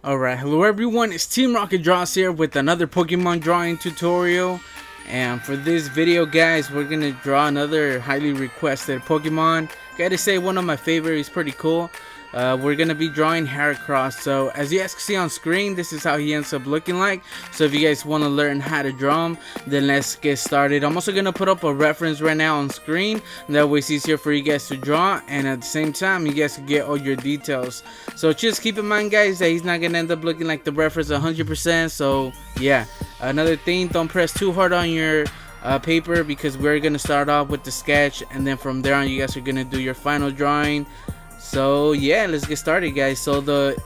Alright, hello everyone, it's Teamrocketdraws here with another Pokemon drawing tutorial. And for this video guys, we're gonna draw another highly requested Pokemon. Gotta say, one of my favorites, pretty cool. We're gonna be drawing Heracross. So as you guys can see on screen, this is how he ends up looking like. So if you guys want to learn how to draw him, then let's get started. I'm also gonna put up a reference right now on screen, that way it's easier for you guys to draw, and at the same time you guys can get all your details. So just keep in mind guys that he's not gonna end up looking like the reference 100%. So yeah, another thing, don't press too hard on your paper, because we're gonna start off with the sketch, and then from there on you guys are gonna do your final drawing. So yeah, let's get started guys. So the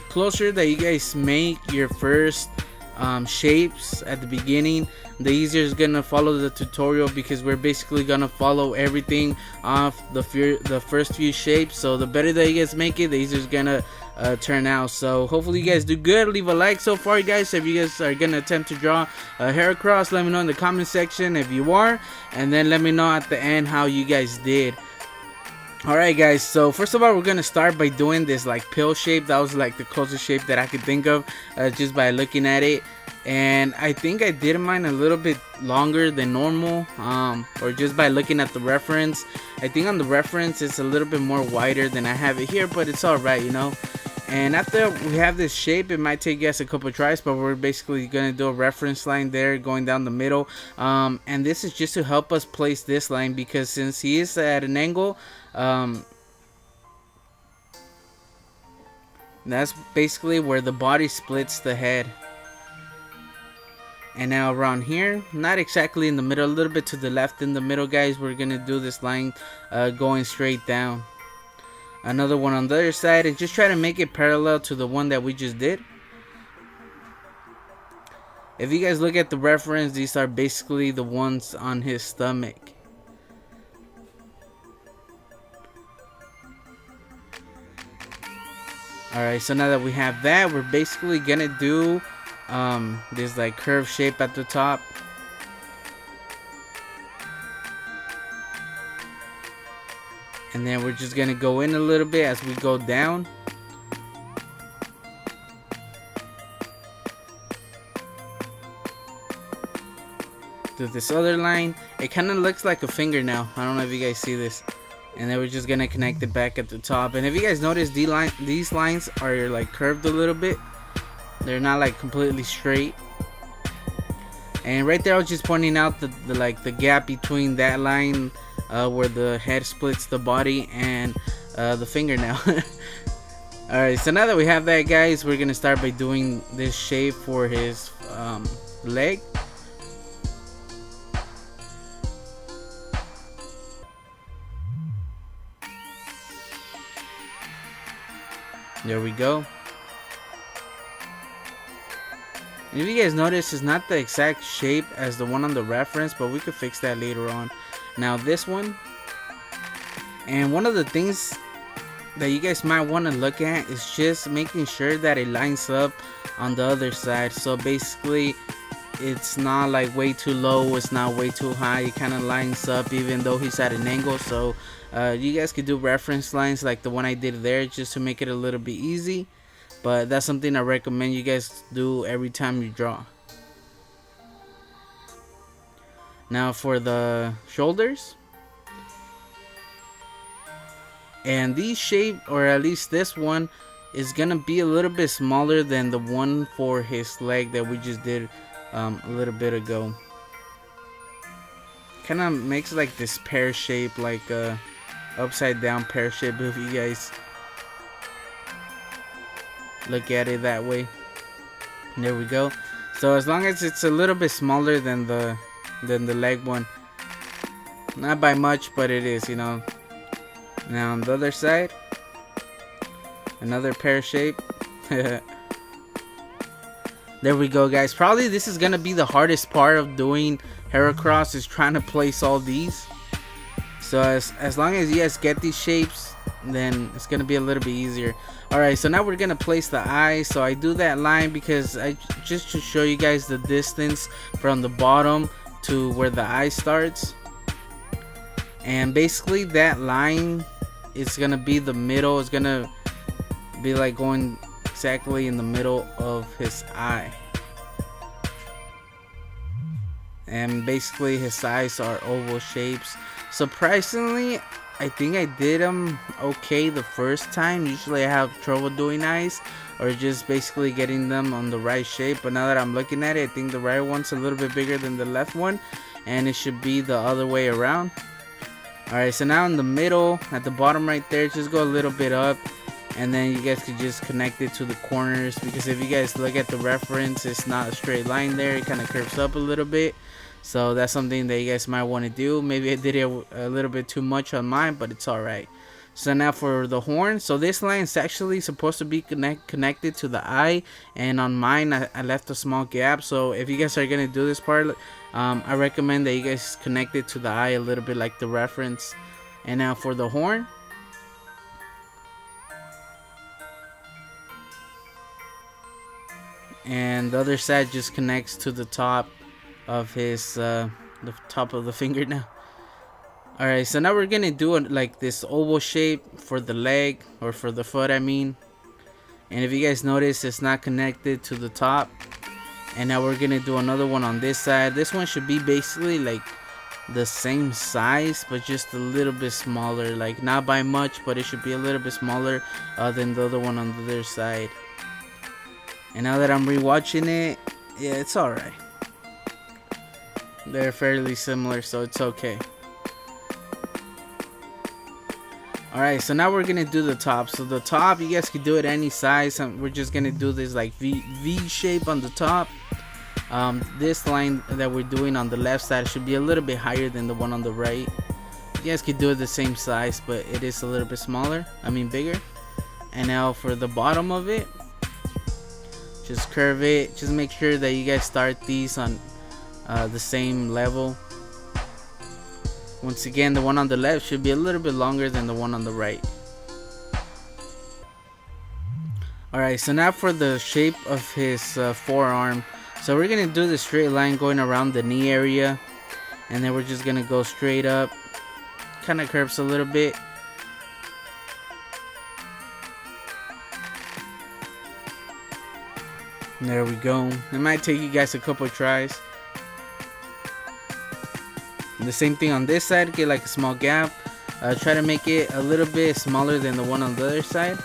closer that you guys make your first shapes at the beginning, the easier it's gonna follow the tutorial, because we're basically gonna follow everything off the first few shapes. So the better that you guys make it, the easier it's gonna turn out. So hopefully you guys do good. Leave a like so far guys if you guys are gonna attempt to draw Heracross. Let me know in the comment section if you are, and then let me know at the end how you guys did. Alright guys, so first of all, we're gonna start by doing this like pill shape. That was like the closest shape that I could think of just by looking at it. And I think I did mine a little bit longer than normal, or just by looking at the reference. I think on the reference it's a little bit more wider than I have it here, but it's alright, you know. And after we have this shape, it might take us a couple tries, but we're basically going to do a reference line there going down the middle. And this is just to help us place this line, because since he is at an angle, that's basically where the body splits the head. And now around here, not exactly in the middle, a little bit to the left in the middle guys, we're going to do this line going straight down. Another one on the other side, and just try to make it parallel to the one that we just did. If you guys look at the reference, these are basically the ones on his stomach. Alright, so now that we have that, we're basically gonna do this like curved shape at the top. And then we're just gonna go in a little bit as we go down. To this other line, it kind of looks like a fingernail. I don't know if you guys see this. And then we're just gonna connect it back at the top. And if you guys notice, these lines are like curved a little bit. They're not like completely straight. And right there, I was just pointing out the gap between that line where the head splits the body and the fingernail. Alright, so now that we have that guys, we're gonna start by doing this shape for his leg. There we go. And if you guys notice, it's not the exact shape as the one on the reference, but we could fix that later on. Now this one, and one of the things that you guys might want to look at is just making sure that it lines up on the other side. So basically it's not like way too low, it's not way too high, it kind of lines up even though he's at an angle. So you guys could do reference lines like the one I did there, just to make it a little bit easy. But that's something I recommend you guys do every time you draw. Now for the shoulders, and these shape, or at least this one, is gonna be a little bit smaller than the one for his leg that we just did a little bit ago. Kind of makes like this pear shape, like a upside down pear shape if you guys look at it that way. There we go. So as long as it's a little bit smaller than the leg one, not by much, but it is, you know. Now on the other side, another pear shape. There we go guys. Probably this is gonna be the hardest part of doing Heracross, is trying to place all these. So as long as you guys get these shapes, then it's gonna be a little bit easier. Alright, so now we're gonna place the eyes. So I do that line because just to show you guys the distance from the bottom to where the eye starts. And basically that line is gonna be the middle. It's gonna be like going exactly in the middle of his eye. And basically his eyes are oval shapes. Surprisingly, I think I did them okay the first time. Usually I have trouble doing eyes, or just basically getting them on the right shape. But now that I'm looking at it, I think the right one's a little bit bigger than the left one, and it should be the other way around. Alright, so now in the middle, at the bottom right there, just go a little bit up, and then you guys could just connect it to the corners, because if you guys look at the reference, it's not a straight line there. It kind of curves up a little bit. So that's something that you guys might want to do. Maybe I did it a little bit too much on mine, but it's alright. So now for the horn, so this line is actually supposed to be connected to the eye, and on mine I left a small gap. So if you guys are gonna do this part, I recommend that you guys connect it to the eye a little bit like the reference. And now for the horn, and the other side just connects to the top of his the top of the finger now. Alright, so now we're gonna do like this oval shape for the leg, or for the foot I mean. And if you guys notice, it's not connected to the top. And now we're gonna do another one on this side. This one should be basically like the same size, but just a little bit smaller. Like not by much, but it should be a little bit smaller than the other one on the other side. And now that I'm rewatching it, yeah, it's alright. They're fairly similar, so it's okay. Alright, so now we're gonna do the top. So the top, you guys can do it any size. We're just gonna do this like V shape on the top. This line that we're doing on the left side should be a little bit higher than the one on the right. You guys could do it the same size, but it is a little bit smaller, I mean bigger. And now for the bottom of it, just curve it. Just make sure that you guys start these on the same level. Once again, the one on the left should be a little bit longer than the one on the right. Alright, so now for the shape of his forearm. So we're going to do the straight line going around the knee area. And then we're just going to go straight up. Kind of curves a little bit. And there we go. It might take you guys a couple tries. And the same thing on this side, get like a small gap. Try to make it a little bit smaller than the one on the other side.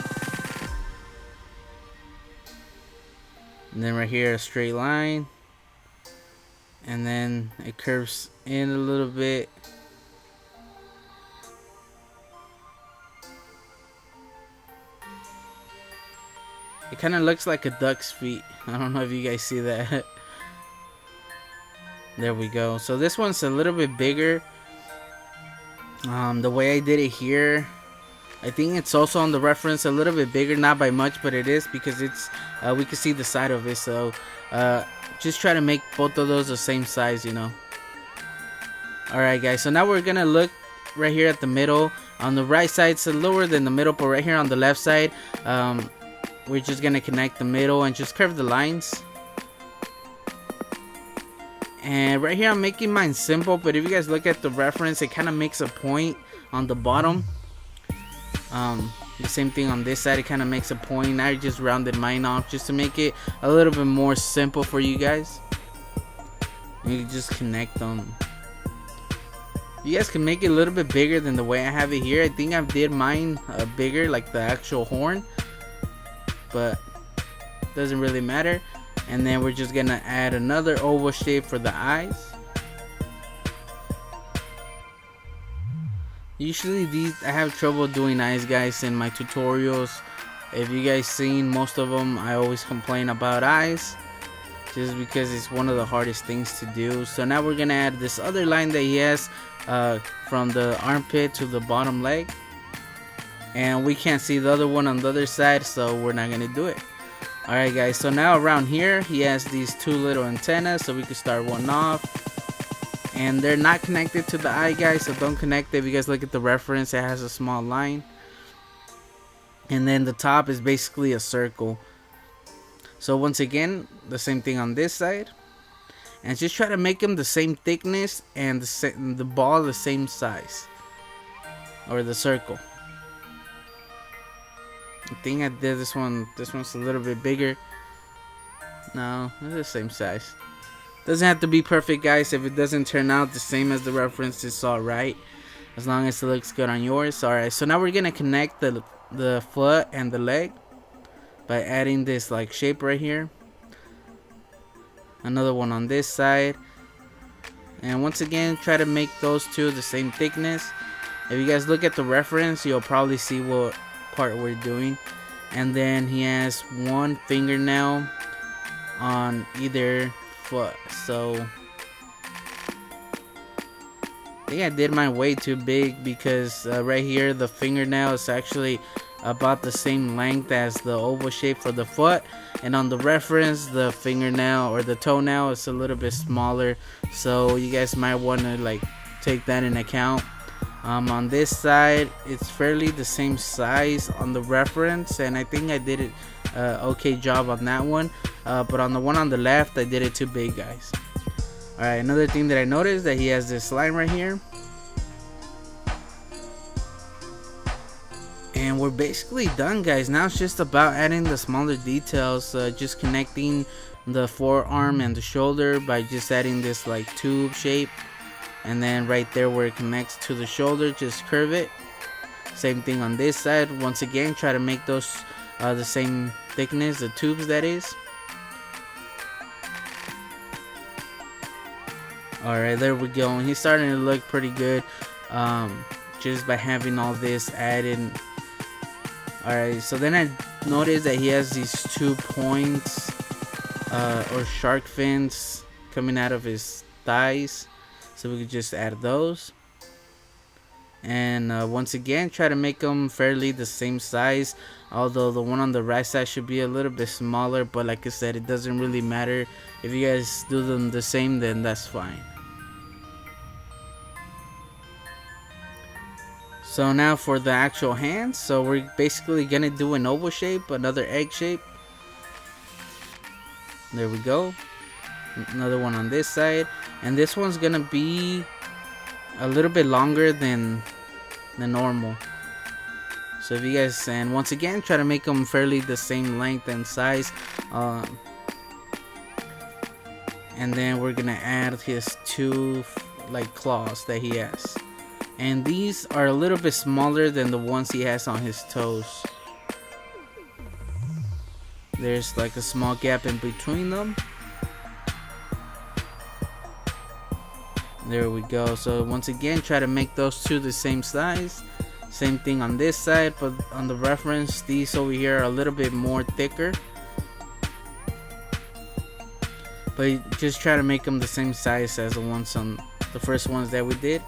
And then right here, a straight line. And then it curves in a little bit. It kind of looks like a duck's feet. I don't know if you guys see that. There we go. So this one's a little bit bigger. The way I did it here, I think it's also on the reference a little bit bigger, not by much, but it is, because it's we can see the side of it. So just try to make both of those the same size, you know. Alright guys, so now we're gonna look right here at the middle. On the right side, it's lower than the middle, but right here on the left side, we're just gonna connect the middle and just curve the lines. And right here I'm making mine simple, but if you guys look at the reference, it kind of makes a point on the bottom. The same thing on this side, it kind of makes a point. I just rounded mine off just to make it a little bit more simple for you guys. You can just connect them. You guys can make it a little bit bigger than the way I have it here. I think I did mine bigger, like the actual horn, but doesn't really matter. And then we're just gonna add another oval shape for the eyes. Usually I have trouble doing eyes, guys, in my tutorials. If you guys seen most of them, I always complain about eyes, just because it's one of the hardest things to do. So now we're gonna add this other line that he has from the armpit to the bottom leg, and we can't see the other one on the other side, so we're not gonna do it. Alright guys, so now around here he has these two little antennas, so we can start one off. And they're not connected to the eye, guys, so don't connect it. If you guys look at the reference, it has a small line. And then the top is basically a circle. So once again, the same thing on this side. And just try to make them the same thickness and the ball the same size. Or the circle. I think I did this one. This one's a little bit bigger. No, it's the same size. Doesn't have to be perfect, guys. If it doesn't turn out the same as the reference, it's alright, as long as it looks good on yours. Alright, so now we're gonna connect the foot and the leg by adding this like shape right here. Another one on this side, and once again try to make those two the same thickness. If you guys look at the reference, you'll probably see what part we're doing. And then he has one fingernail on either foot, so I think I did mine way too big, because right here the fingernail is actually about the same length as the oval shape for the foot, and on the reference the fingernail or the toenail is a little bit smaller, so you guys might want to like take that in account. On this side it's fairly the same size on the reference, and I think I did it okay job on that one, but on the one on the left I did it too big, guys. Alright, another thing that I noticed, that he has this line right here. And we're basically done, guys. Now it's just about adding the smaller details, just connecting the forearm and the shoulder by just adding this like tube shape, and then right there where it connects to the shoulder, just curve it. Same thing on this side. Once again, try to make those the same thickness, the tubes that is. Alright, there we go, and he's starting to look pretty good just by having all this added. Alright, so then I noticed that he has these 2 points or shark fins coming out of his thighs, so we could just add those. And once again, try to make them fairly the same size, although the one on the right side should be a little bit smaller, but like I said, it doesn't really matter. If you guys do them the same, then that's fine. So now for the actual hands, so we're basically gonna do an oval shape, another egg shape. There we go. Another one on this side, and this one's gonna be a little bit longer than the normal. So if you guys, and once again, try to make them fairly the same length and size. And then we're gonna add his 2 like claws that he has, and these are a little bit smaller than the ones he has on his toes. There's like a small gap in between them. There we go. So once again, try to make those 2 the same size. Same thing on this side, but on the reference, these over here are a little bit more thicker, but just try to make them the same size as the ones on the first ones that we did.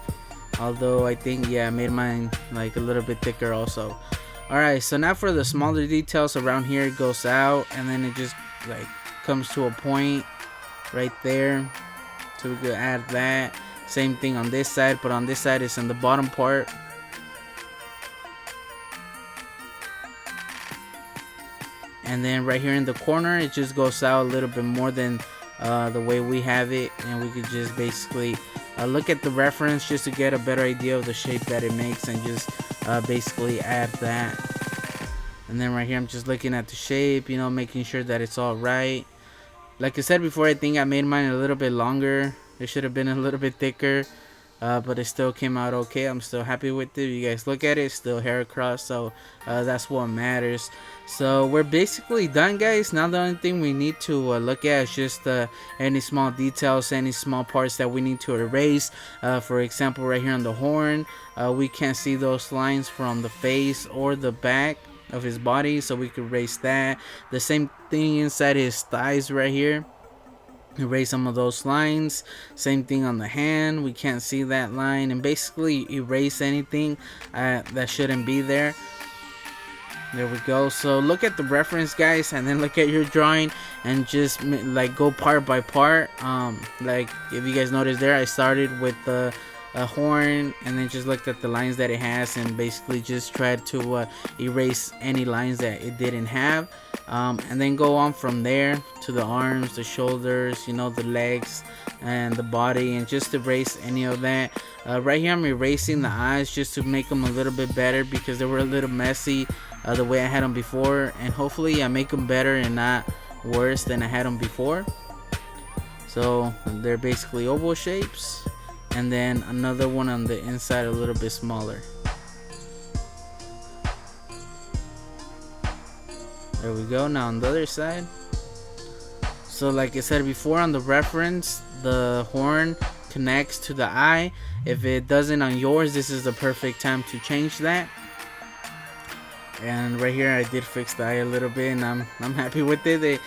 Although I think, yeah, I made mine like a little bit thicker also. Alright, so now for the smaller details around here, it goes out and then it just like comes to a point right there, so we could add that. Same thing on this side, but on this side it's in the bottom part. And then right here in the corner, it just goes out a little bit more than the way we have it, and we could just basically look at the reference just to get a better idea of the shape that it makes, and just basically add that. And then right here I'm just looking at the shape, you know, making sure that it's all right. Like I said before, I think I made mine a little bit longer. It should have been a little bit thicker, but it still came out okay. I'm still happy with it. You guys look at it, it's still Heracross, so that's what matters. So we're basically done, guys. Now the only thing we need to look at is just any small details, any small parts that we need to erase. For example, right here on the horn, we can't see those lines from the face or the back of his body, so we could erase that. The same thing inside his thighs right here, erase some of those lines. Same thing on the hand, we can't see that line, and basically erase anything that shouldn't be there. There we go. So look at the reference, guys, and then look at your drawing and just like go part by part. Like if you guys notice there, I started with the horn and then just looked at the lines that it has, and basically just tried to erase any lines that it didn't have, and then go on from there to the arms, the shoulders, you know, the legs and the body, and just erase any of that. Right here I'm erasing the eyes just to make them a little bit better because they were a little messy the way I had them before, and hopefully I make them better and not worse than I had them before. So they're basically oval shapes, and then another one on the inside a little bit smaller. There we go. Now on the other side. So like I said before, on the reference, the horn connects to the eye. If it doesn't on yours, this is the perfect time to change that. And right here I did fix the eye a little bit, and I'm happy with it.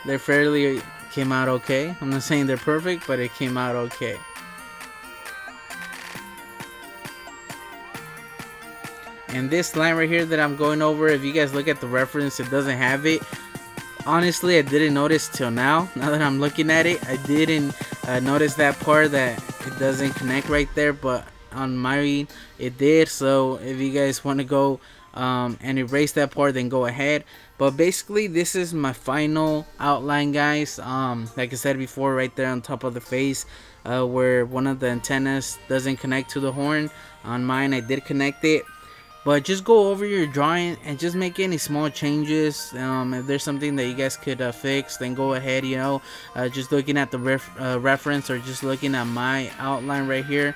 They fairly came out okay. I'm not saying they're perfect, but it came out okay. And this line right here that I'm going over, if you guys look at the reference, it doesn't have it. Honestly, I didn't notice till now. Now that I'm looking at it, I didn't notice that part that it doesn't connect right there, but on my it did. So if you guys want to go and erase that part, then go ahead. But basically this is my final outline, guys. Like I said before, right there on top of the face, where one of the antennas doesn't connect to the horn. On mine I did connect it. But just go over your drawing and just make any small changes. If there's something that you guys could fix, then go ahead, you know. Just looking at the reference, or just looking at my outline right here,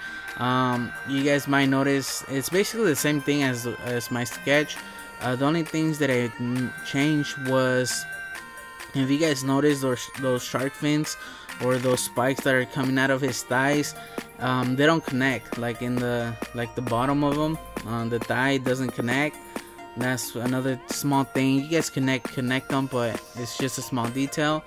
you guys might notice it's basically the same thing as my sketch. The only things that I changed was, if you guys notice those shark fins or those spikes that are coming out of his thighs, they don't connect, like in the bottom of them. The thigh doesn't connect. That's another small thing. You guys connect them, but it's just a small detail.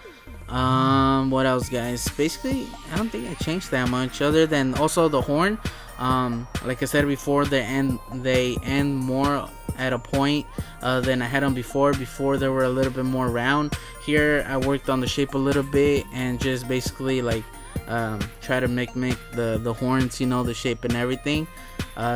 What else, guys? Basically I don't think I changed that much, other than also the horn. Like I said before, they end more at a point than I had them before. They were a little bit more round. Here I worked on the shape a little bit and just basically like try to make the horns, you know, the shape and everything.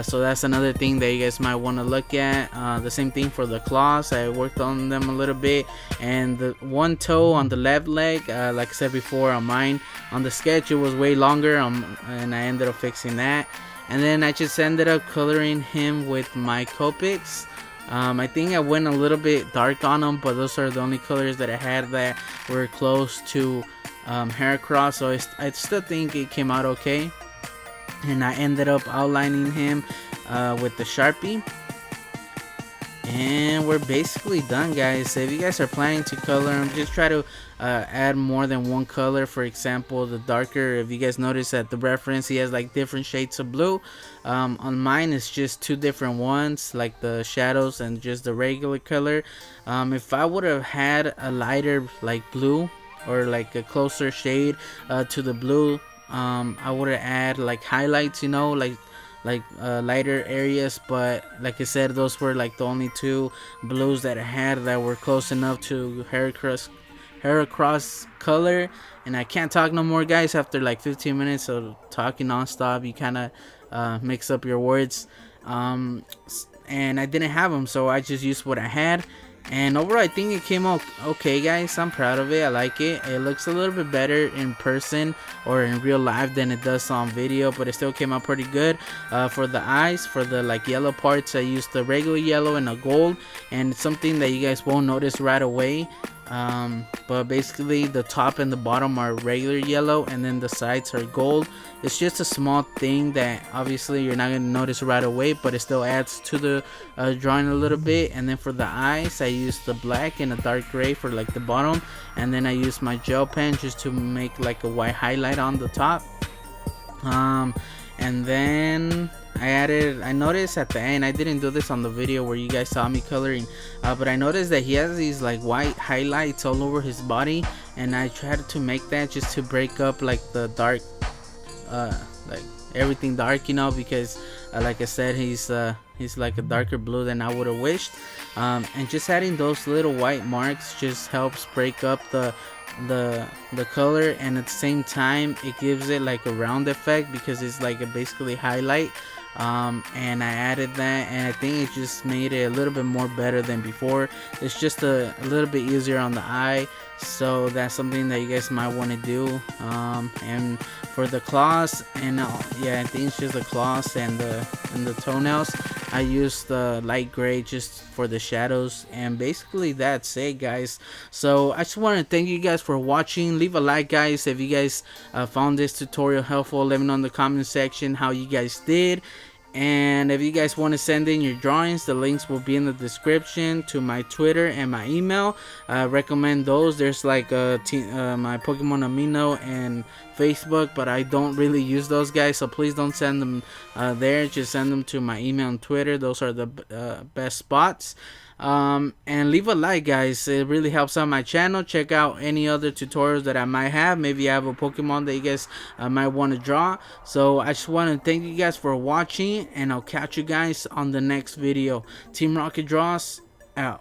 So that's another thing that you guys might want to look at. The same thing for the claws. I worked on them a little bit, and the one toe on the left leg, like I said before, on mine on the sketch it was way longer, and I ended up fixing that. And then I just ended up coloring him with my Copics. I think I went a little bit dark on them, but those are the only colors that I had that were close to Heracross, so I still think it came out okay. And I ended up outlining him with the Sharpie, and we're basically done, guys. So if you guys are planning to color him, just try to add more than one color. For example, the darker, if you guys notice at the reference, he has like different shades of blue. On mine it's just two different ones, like the shadows and just the regular color. If I would have had a lighter like blue, or like a closer shade to the blue, I would have add like highlights, you know, like lighter areas. But like I said, those were like the only two blues that I had that were close enough to Heracross color. And I can't talk no more, guys. After like 15 minutes of talking non-stop, you kind of mix up your words. And I didn't have them, so I just used what I had. And overall I think it came out okay, guys. I'm proud of it. I like it. It looks a little bit better in person or in real life than it does on video, but it still came out pretty good. For the eyes, for the like yellow parts, I used the regular yellow and a gold, and it's something that you guys won't notice right away. But basically the top and the bottom are regular yellow, and then the sides are gold. It's just a small thing that obviously you're not going to notice right away, but it still adds to the drawing a little bit. And then for the eyes, I used the black and a dark gray for like the bottom, and then I used my gel pen just to make like a white highlight on the top. And then I noticed at the end, I didn't do this on the video where you guys saw me coloring, but I noticed that he has these like white highlights all over his body, and I tried to make that just to break up like the dark, like everything dark, you know, because like I said, he's like a darker blue than I would have wished. And just adding those little white marks just helps break up the color, and at the same time it gives it like a round effect because it's like a basically highlight. And I added that, and I think it just made it a little bit more better than before. It's just a little bit easier on the eye, so that's something that you guys might want to do. And for the claws, and yeah, I think it's just the claws and the toenails. I use the light gray just for the shadows, and basically that's it, guys. So I just want to thank you guys for watching. Leave a like, guys, if you guys found this tutorial helpful. Let me know in the comment section how you guys did. And if you guys want to send in your drawings, the links will be in the description to my Twitter and my email. I recommend those. There's like my Pokemon Amino and Facebook, but I don't really use those, guys, so please don't send them there. Just send them to my email and Twitter. Those are the best spots. And leave a like, guys, it really helps out my channel. Check out any other tutorials that I might have. Maybe I have a Pokemon that you guys might want to draw. So I just want to thank you guys for watching, and I'll catch you guys on the next video. Team Rocket Draws out.